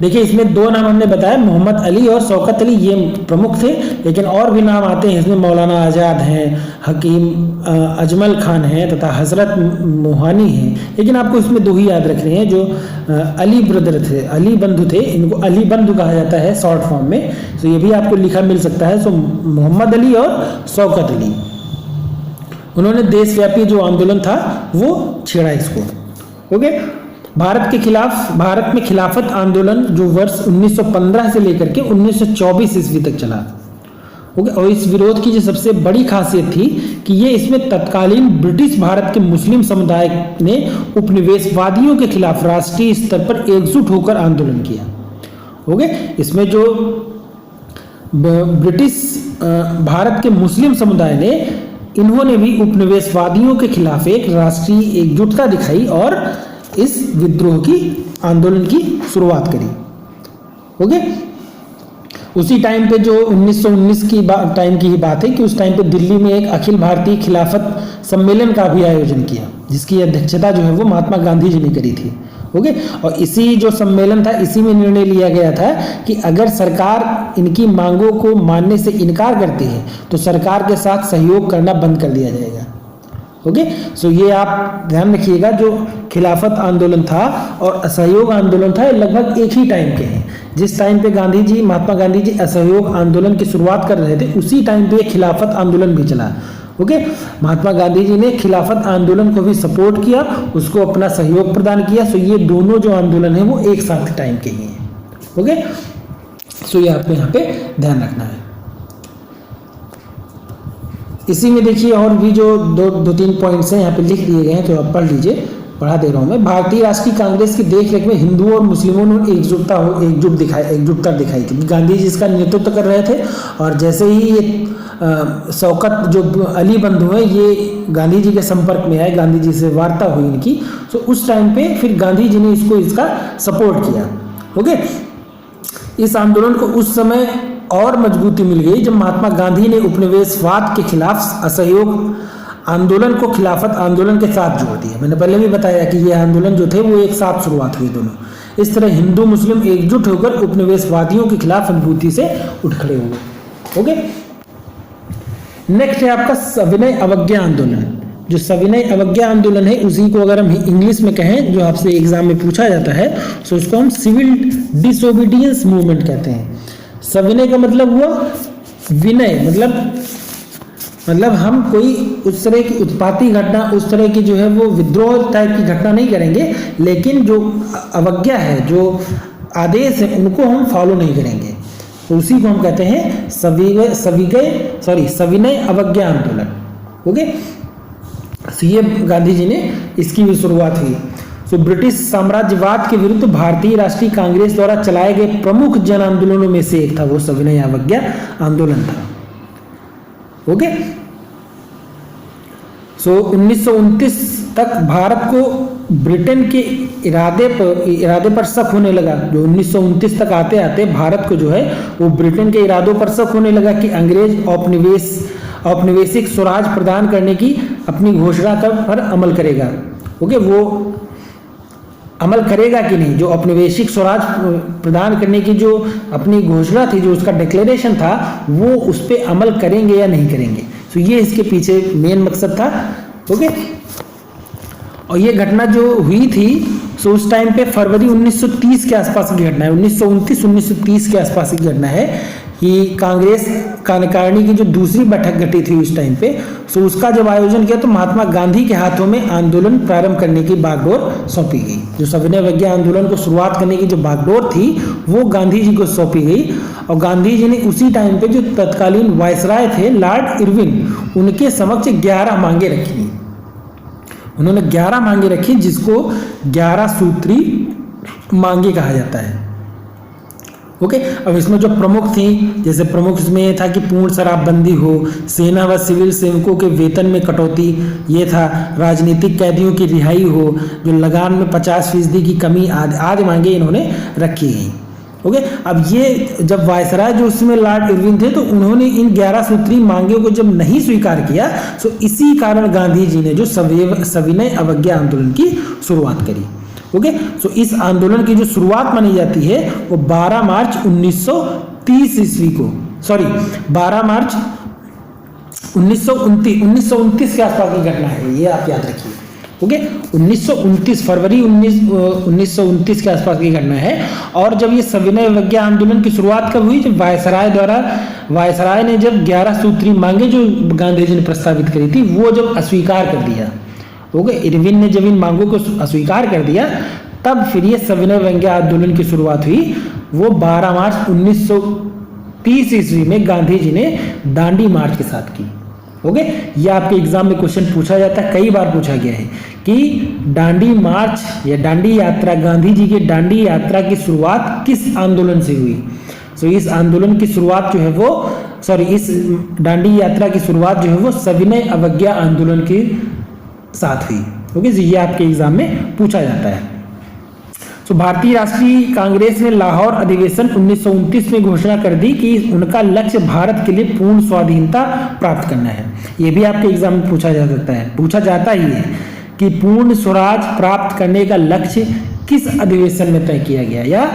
देखिए इसमें दो नाम हमने बताया, मोहम्मद अली और शौकत अली, ये प्रमुख थे, लेकिन और भी नाम आते हैं इसमें। मौलाना आज़ाद हैं, हकीम अजमल खान हैं तथा हजरत मोहानी हैं। लेकिन आपको इसमें दो ही याद रखने हैं जो अली ब्रदर थे, अली बंधु थे, इनको अली बंधु कहा जाता है शॉर्ट फॉर्म में। तो ये भी आपको लिखा मिल सकता है। सो मोहम्मद अली और शौकत अली, उन्होंने देशव्यापी जो आंदोलन था वो छेड़ा इसको। ओके, भारत में खिलाफत आंदोलन जो वर्ष 1915 से लेकर के 1924 ईस्वी तक चला। ओके, और इस विरोध की जो सबसे बड़ी खासियत थी कि ये इसमें तत्कालीन ब्रिटिश भारत के मुस्लिम समुदाय ने उपनिवेशवादियों के खिलाफ राष्ट्रीय स्तर पर एकजुट होकर आंदोलन किया। ओके, इसमें जो ब्रिटिश भारत के मुस्लिम समुदाय ने, इन्होंने भी उपनिवेशवादियों के खिलाफ एक राष्ट्रीय एकजुटता दिखाई और इस विद्रोह की आंदोलन की शुरुआत करी। ओके, उसी टाइम पे जो 1919 की टाइम की ही बात है कि उस टाइम पे दिल्ली में एक अखिल भारतीय खिलाफत सम्मेलन का भी आयोजन किया, जिसकी अध्यक्षता जो है वो महात्मा गांधी जी ने करी थी। ओके, और इसी जो सम्मेलन था, इसी में निर्णय लिया गया था कि अगर सरकार इनकी मांगों को मानने से इनकार करती है तो सरकार के साथ सहयोग करना बंद कर दिया जाएगा। ओके, सो ये आप ध्यान रखिएगा, जो खिलाफत आंदोलन था और असहयोग आंदोलन था, ये लगभग एक ही टाइम के हैं। जिस टाइम पे महात्मा गांधी जी असहयोग आंदोलन की शुरुआत कर रहे थे, उसी टाइम पे खिलाफत आंदोलन भी चला। ओके, महात्मा गांधी जी ने खिलाफत आंदोलन को भी सपोर्ट किया, उसको अपना सहयोग प्रदान किया। सो ये दोनों जो आंदोलन है वो एक साथ टाइम के ही हैं। ओके, सो ये आपको यहाँ पे ध्यान रखना है। इसी में देखिए और भी जो दो तीन पॉइंट्स हैं यहाँ पे लिख दिए गए हैं, तो आप पढ़ लीजिए, पढ़ा दे रहा हूँ मैं। भारतीय राष्ट्रीय कांग्रेस की देखरेख में हिंदुओं और मुस्लिमों ने एकजुटता दिखाई थी। गांधी जी इसका नेतृत्व कर रहे थे, और जैसे ही ये शौकत जो अली बंधु हैं, ये गांधी जी के संपर्क में आए, गांधी जी से वार्ता हुई इनकी, तो उस टाइम पे फिर गांधी जी ने इसका सपोर्ट किया। ओके, इस आंदोलन को उस समय और मजबूती मिल गई जब महात्मा गांधी ने उपनिवेशवाद के खिलाफ असहयोग आंदोलन को खिलाफत आंदोलन के साथ जोड़ दिया। मैंने पहले भी बताया कि ये आंदोलन जो थे वो एक साथ शुरुआत हुई दोनों। इस तरह हिंदू मुस्लिम एकजुट होकर उपनिवेशवादियों के खिलाफ अनुभूति से उठ खड़े हुए। ओके, नेक्स्ट है आपका सविनय अवज्ञा आंदोलन। जो सविनय अवज्ञा आंदोलन है, उसी को अगर हम इंग्लिश में कहें, जो आपसे एग्जाम में पूछा जाता है, तो उसको हम सिविल डिसोबीडियंस मूवमेंट कहते हैं। सविनय का मतलब हुआ विनय, मतलब हम कोई उस तरह की उत्पाती घटना, उस तरह की जो है वो विद्रोह टाइप की घटना नहीं करेंगे, लेकिन जो अवज्ञा है, जो आदेश है, उनको हम फॉलो नहीं करेंगे। तो उसी को हम कहते हैं सविनय अवज्ञा आंदोलन। ओके, तो ये गांधी जी ने इसकी भी शुरुआत हुई। तो ब्रिटिश साम्राज्यवाद के विरुद्ध भारतीय राष्ट्रीय कांग्रेस द्वारा चलाए गए प्रमुख जन आंदोलनों में से एक था वो सविनय अवज्ञा आंदोलन था। ओके, सो 1929 तक भारत को ब्रिटेन के इरादे पर शक होने लगा। जो 1929 तक आते आते भारत को जो है वो ब्रिटेन के इरादों पर शक होने लगा कि अंग्रेज औपनिवेशिक स्वराज प्रदान करने की अपनी घोषणा पर अमल करेगा। ओके, वो अमल करेगा कि नहीं, जो औपनिवेशिक स्वराज प्रदान करने की जो अपनी घोषणा थी, जो उसका डिक्लेरेशन था, वो उस पर अमल करेंगे या नहीं करेंगे। तो ये इसके पीछे मेन मकसद था। ओके, और ये घटना जो हुई थी, तो उस टाइम पे फरवरी 1930 के आसपास की घटना है, 1929-1930 के आसपास की घटना है। कि कांग्रेस कार्यकारिणी की जो दूसरी बैठक घटी थी उस टाइम पे, सो उसका जब आयोजन किया तो महात्मा गांधी के हाथों में आंदोलन प्रारंभ करने की बागडोर सौंपी गई। जो सविनय अवज्ञा आंदोलन को शुरुआत करने की जो बागडोर थी वो गांधी जी को सौंपी गई, और गांधी जी ने उसी टाइम पे जो तत्कालीन वायसराय थे लॉर्ड इरविन, उनके समक्ष 11 मांगे रखी। उन्होंने 11 मांगे रखी, जिसको 11 सूत्री मांगे कहा जाता है। ओके, अब इसमें जो प्रमुख थी, जैसे प्रमुख इसमें था कि पूर्ण शराबबंदी हो, सेना व सिविल सेवकों के वेतन में कटौती, ये था, राजनीतिक कैदियों की रिहाई हो, जो लगान में 50% की कमी, आदि मांगे इन्होंने रखी गई। ओके, अब ये जब वायसराय जो उसमें लॉर्ड इरविन थे तो उन्होंने इन 11 सूत्री मांगों को जब नहीं स्वीकार किया, तो इसी कारण गांधी जी ने जो सविनय अवज्ञा आंदोलन की शुरुआत करी। ओके, सो इस आंदोलन की जो शुरुआत मानी जाती है वो 12 मार्च 1930 ईस्वी को, 12 मार्च 1929 के आसपास की घटना है, ये आप याद रखिए। ओके, 1929 फरवरी 1929 के आसपास की घटना है। और जब ये सविनय अवज्ञा आंदोलन की शुरुआत कब हुई, जब वायसराय ने जब 11 सूत्री मांगे जो गांधी जी ने प्रस्तावित करी थी वो जब अस्वीकार कर दिया। ओके, इरविन ने जब इन मांगों को अस्वीकार कर दिया, तब फिर ये सविनय अवज्ञा आंदोलन की शुरुआत हुई। वो 12 मार्च 1930 ईस्वी में गांधी जी ने दांडी मार्च के साथ की। ओके, ये आपके एग्जाम में क्वेश्चन पूछा जाता है, कई बार पूछा गया है कि दांडी मार्च या दांडी यात्रा, गांधी जी के दांडी यात्रा की शुरुआत किस आंदोलन से हुई। तो इस आंदोलन की शुरुआत जो है वो इस दांडी यात्रा की शुरुआत जो है वो सविनय अवज्ञा आंदोलन के साथ हुई। ओके, ये आपके एग्जाम में पूछा जाता है। तो भारतीय राष्ट्रीय कांग्रेस ने लाहौर अधिवेशन 1929 में घोषणा कर दी कि उनका लक्ष्य भारत के लिए पूर्ण स्वाधीनता प्राप्त करना है। ये भी आपके एग्जाम में पूछा जाता ही है कि पूर्ण स्वराज प्राप्त करने का लक्ष्य किस अधिवेशन में तय किया गया, या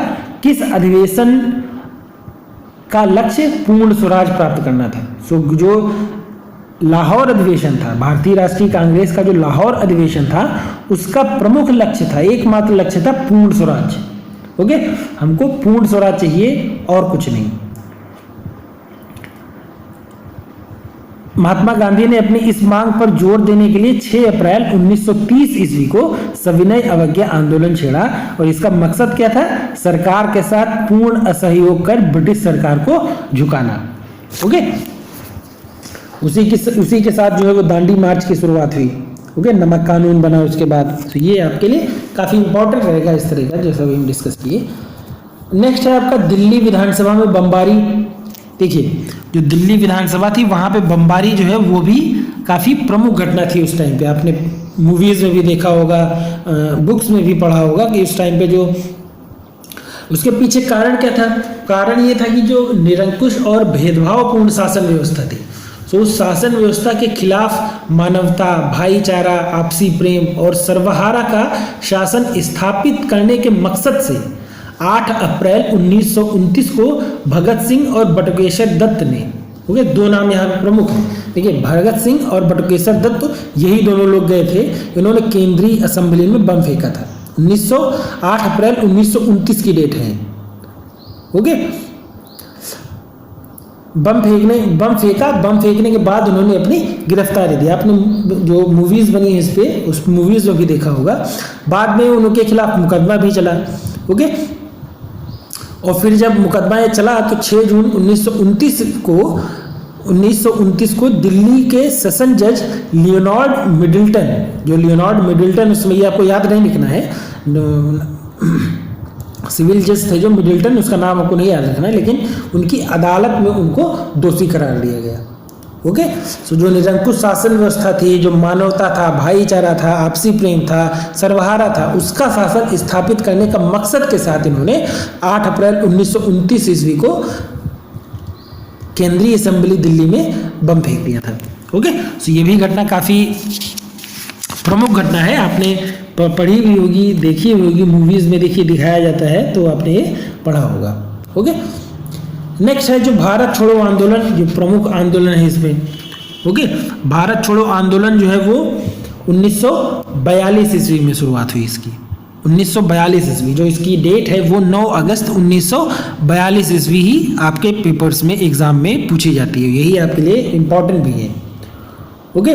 किस अधिवेशन का लक्ष्य पूर्ण स्वराज प्राप्त करना था। सो जो लाहौर अधिवेशन था, भारतीय राष्ट्रीय कांग्रेस का जो लाहौर अधिवेशन था, उसका प्रमुख लक्ष्य था, एकमात्र लक्ष्य था पूर्ण स्वराज। ओके, हमको पूर्ण स्वराज चाहिए और कुछ नहीं। महात्मा गांधी ने अपनी इस मांग पर जोर देने के लिए 6 अप्रैल 1930 ईस्वी को सविनय अवज्ञा आंदोलन छेड़ा, और इसका मकसद क्या था, सरकार के साथ पूर्ण असहयोग कर ब्रिटिश सरकार को झुकाना। ओके, उसी के साथ जो है वो दांडी मार्च की शुरुआत हुई। ओके, नमक कानून बना उसके बाद। तो ये आपके लिए काफ़ी इंपॉर्टेंट रहेगा इस तरह का, जैसा भी हम डिस्कस किए। नेक्स्ट है आपका दिल्ली विधानसभा में बमबारी। देखिए, जो दिल्ली विधानसभा थी वहाँ पे बमबारी जो है वो भी काफ़ी प्रमुख घटना थी उस टाइम पे। आपने मूवीज़ में भी देखा होगा, बुक्स में भी पढ़ा होगा कि उस टाइम पे जो उसके पीछे कारण क्या था। कारण ये था कि जो निरंकुश और भेदभावपूर्ण शासन व्यवस्था थी, तो उस शासन व्यवस्था के खिलाफ मानवता, भाईचारा, आपसी प्रेम और सर्वहारा का शासन स्थापित करने के मकसद से 8 अप्रैल 1929 को भगत सिंह और बटुकेश्वर दत्त ने, ओके, 2 नाम यहाँ प्रमुख हैं। देखिए, भगत सिंह और बटुकेश्वर दत्त, यही दोनों लोग गए थे, इन्होंने केंद्रीय असेंबली में बम फेंका था। 8 अप्रैल 1929 की डेट है। ओके, बम फेंकने के बाद उन्होंने अपनी गिरफ्तारी दी। आपने जो मूवीज़ बनी है इस पर, उस मूवीज़ में भी देखा होगा। बाद में उनके खिलाफ मुकदमा भी चला। ओके, और फिर जब मुकदमा ये चला तो 6 जून 1929 को दिल्ली के सेशन जज लियोनार्ड मिडिल्टन, उसमें ये आपको याद नहीं लिखना है, सिविल जज थे जो मिडिल्टन, उसका नाम आपको नहीं याद रखना है, लेकिन उनकी अदालत में उनको दोषी करार दिया गया। ओके, सो जो निरंकुश शासन व्यवस्था थी, जो मानवता था, भाईचारा था, आपसी प्रेम था, सर्वहारा था, उसका शासन स्थापित करने का मकसद के साथ इन्होंने 8 अप्रैल 1929 ईस्वी को केंद्रीय असेंबली दिल्ली में बम फेंक दिया था। ओके, सो ये भी घटना काफ़ी प्रमुख घटना है। आपने पढ़ी भी होगी, देखी भी होगी, मूवीज़ में देखिए दिखाया जाता है, तो आपने ये पढ़ा होगा। ओके, नेक्स्ट है जो भारत छोड़ो आंदोलन, जो प्रमुख आंदोलन है इसमें। ओके, भारत छोड़ो आंदोलन जो है वो 1942 ईस्वी में शुरुआत हुई इसकी। 1942 ईस्वी, जो इसकी डेट है वो 9 अगस्त 1942 ईस्वी ही आपके पेपर्स में एग्जाम में पूछी जाती है, यही आपके लिए इंपॉर्टेंट भी है। ओके,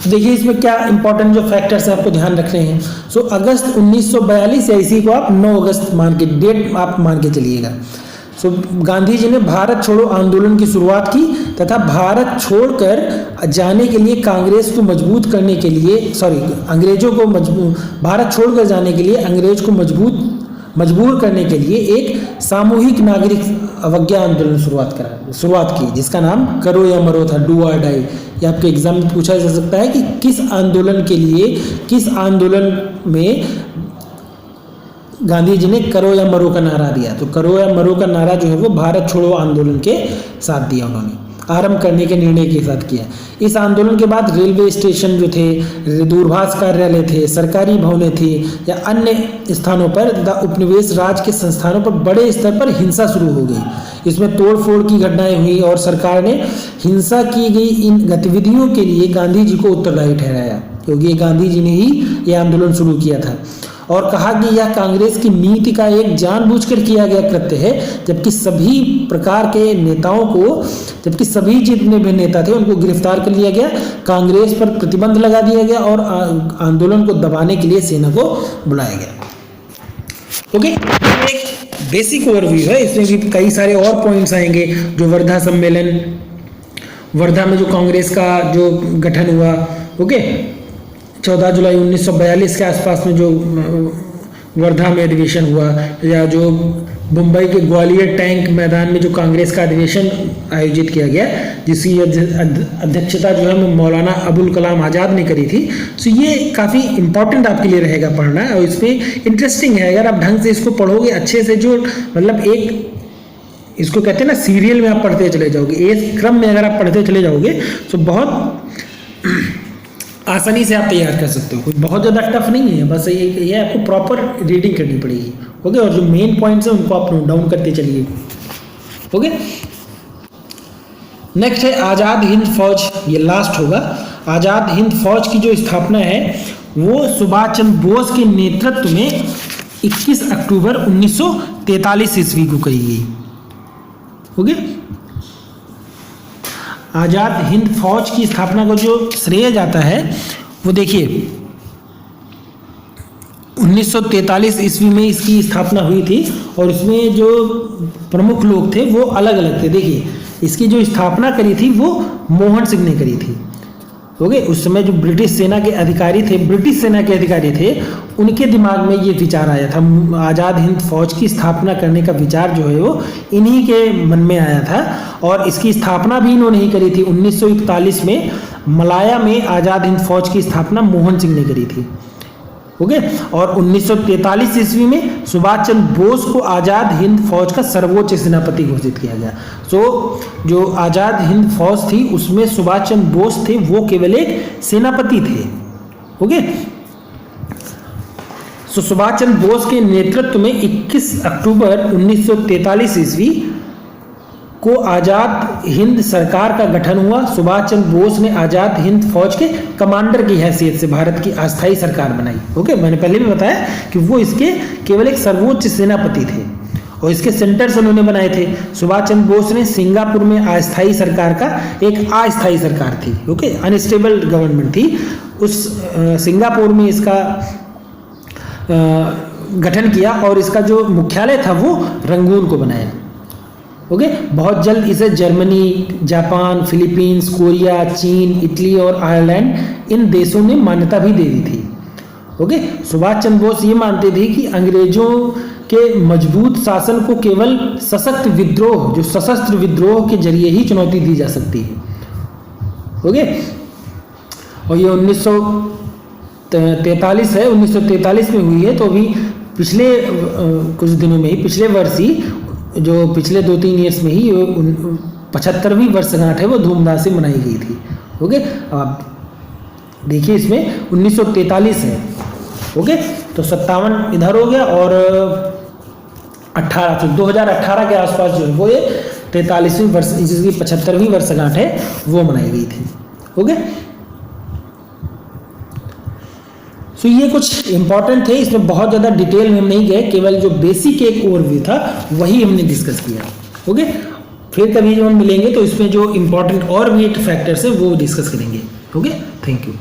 देखिए इसमें क्या इंपॉर्टेंट जो फैक्टर्स हैं आपको ध्यान रखने हैं। सो अगस्त 1942 या इसी को आप 9 अगस्त मान के डेट आप मान के चलिएगा। सो गांधी जी ने भारत छोड़ो आंदोलन की शुरुआत की तथा भारत छोड़कर जाने के लिए कांग्रेस को मजबूत करने के लिए अंग्रेजों को भारत छोड़कर जाने के लिए अंग्रेज को मजबूर करने के लिए एक सामूहिक नागरिक अवज्ञा आंदोलन शुरुआत की, जिसका नाम करो या मरो था, डू और डाई। ये आपके एग्जाम में पूछा जा सकता है कि किस आंदोलन में गांधी जी ने करो या मरो का नारा दिया। तो करो या मरो का नारा जो है वो भारत छोड़ो आंदोलन के साथ दिया, उन्होंने आरंभ करने के निर्णय के साथ किया। इस आंदोलन के बाद रेलवे स्टेशन जो थे, दूरभाष कार्यालय थे, सरकारी भवनें थी या अन्य स्थानों पर तथा उपनिवेश राज के संस्थानों पर बड़े स्तर पर हिंसा शुरू हो गई। इसमें तोड़फोड़ की घटनाएं हुई और सरकार ने हिंसा की गई इन गतिविधियों के लिए गांधी जी को उत्तरदायी ठहराया, क्योंकि गांधी जी ने ही यह आंदोलन शुरू किया था, और कहा कि यह कांग्रेस की नीति का एक जानबूझकर किया गया कृत्य है, जबकि सभी जितने भी नेता थे उनको गिरफ्तार कर लिया गया, कांग्रेस पर प्रतिबंध लगा दिया गया और आंदोलन को दबाने के लिए सेना को बुलाया गया। ओके, एक बेसिक ओवरव्यू है, इसमें भी कई सारे और पॉइंट्स आएंगे, जो वर्धा सम्मेलन, वर्धा में जो कांग्रेस का जो गठन हुआ, ओके, 14 जुलाई 1942 के आसपास में जो वर्धा में अधिवेशन हुआ, या जो मुंबई के ग्वालियर टैंक मैदान में जो कांग्रेस का अधिवेशन आयोजित किया गया, जिसकी अध्यक्षता जो है मौलाना अबुल कलाम आज़ाद ने करी थी। सो ये काफ़ी इंपॉर्टेंट आपके लिए रहेगा पढ़ना, और इसमें इंटरेस्टिंग है अगर आप ढंग से इसको पढ़ोगे अच्छे से, जो मतलब एक इसको कहते हैं ना सीरियल में आप पढ़ते चले जाओगे, एक क्रम में अगर आप पढ़ते चले जाओगे तो बहुत आसानी से आप तैयार कर सकते हो, कुछ बहुत ज़्यादा टफ नहीं है, बस ये आपको प्रॉपर रीडिंग करनी पड़ेगी। ओके, और जो मेन पॉइंट्स हैं उनको आप नोट डाउन करते चलिए। ओके, नेक्स्ट है आज़ाद हिंद फौज, ये लास्ट होगा। आज़ाद हिंद फौज की जो स्थापना है वो सुभाष चंद्र बोस के नेतृत्व में 21 अक्टूबर 1943 ईस्वी को करी गई। ओके, आज़ाद हिंद फौज की स्थापना को जो श्रेय जाता है वो देखिए 1943 ईस्वी में इसकी स्थापना हुई थी, और इसमें जो प्रमुख लोग थे वो अलग अलग थे। देखिए इसकी जो स्थापना करी थी वो मोहन सिंह ने करी थी। ओके, उस समय जो ब्रिटिश सेना के अधिकारी थे उनके दिमाग में ये विचार आया था, आज़ाद हिंद फौज की स्थापना करने का विचार जो है वो इन्हीं के मन में आया था, और इसकी स्थापना भी इन्होंने ही करी थी। 1941 में मलाया में आज़ाद हिंद फौज की स्थापना मोहन सिंह ने करी थी। ओके, और 1943 ईस्वी में सुभाष चंद्र बोस को आज़ाद हिंद फौज का सर्वोच्च सेनापति घोषित किया गया। सो जो आज़ाद हिंद फौज थी उसमें सुभाष चंद्र बोस थे, वो केवल एक सेनापति थे। ओके, सो सुभाष चंद्र बोस के नेतृत्व में 21 अक्टूबर 1943 ईस्वी को आज़ाद हिंद सरकार का गठन हुआ। सुभाष चंद्र बोस ने आज़ाद हिंद फौज के कमांडर की हैसियत से भारत की अस्थायी सरकार बनाई। ओके, मैंने पहले भी बताया कि वो इसके केवल एक सर्वोच्च सेनापति थे, और इसके सेंटर्स उन्होंने बनाए थे। सुभाष चंद्र बोस ने सिंगापुर में अस्थायी सरकार का एक अस्थायी सरकार थी, ओके, अनस्टेबल गवर्नमेंट थी, उस सिंगापुर में इसका गठन किया, और इसका जो मुख्यालय था वो रंगून को बनाया। ओके, बहुत जल्द इसे जर्मनी, जापान, फिलीपींस, कोरिया, चीन, इटली और आयरलैंड इन देशों ने मान्यता भी दे दी थी। ओके, सुभाष चंद्र बोस ये मानते थे कि अंग्रेजों के मजबूत शासन को केवल सशस्त्र विद्रोह के जरिए ही चुनौती दी जा सकती है। ओके, और ये 1943 है, 1943 में हुई है, तो अभी पिछले कुछ दिनों में ही, पिछले वर्ष ही, जो पिछले 2-3 ईयर्स में ही 75वीं वर्षगांठ है वो धूमधाम से मनाई गई थी। ओके, आप देखिए इसमें 1943 है। ओके, तो 57 इधर हो गया, और 2018 के आसपास जो है वो ये 43वीं वर्ष जिसकी 75वीं वर्षगांठ है वो मनाई गई थी। ओके, सो ये कुछ इंपॉर्टेंट थे, इसमें बहुत ज़्यादा डिटेल में हम नहीं गए, केवल जो बेसिक एक ओवरव्यू था वही हमने डिस्कस किया। ओके, फिर कभी जब हम मिलेंगे तो इसमें जो इंपॉर्टेंट और भी फैक्टर्स है वो डिस्कस करेंगे। Okay, thank you.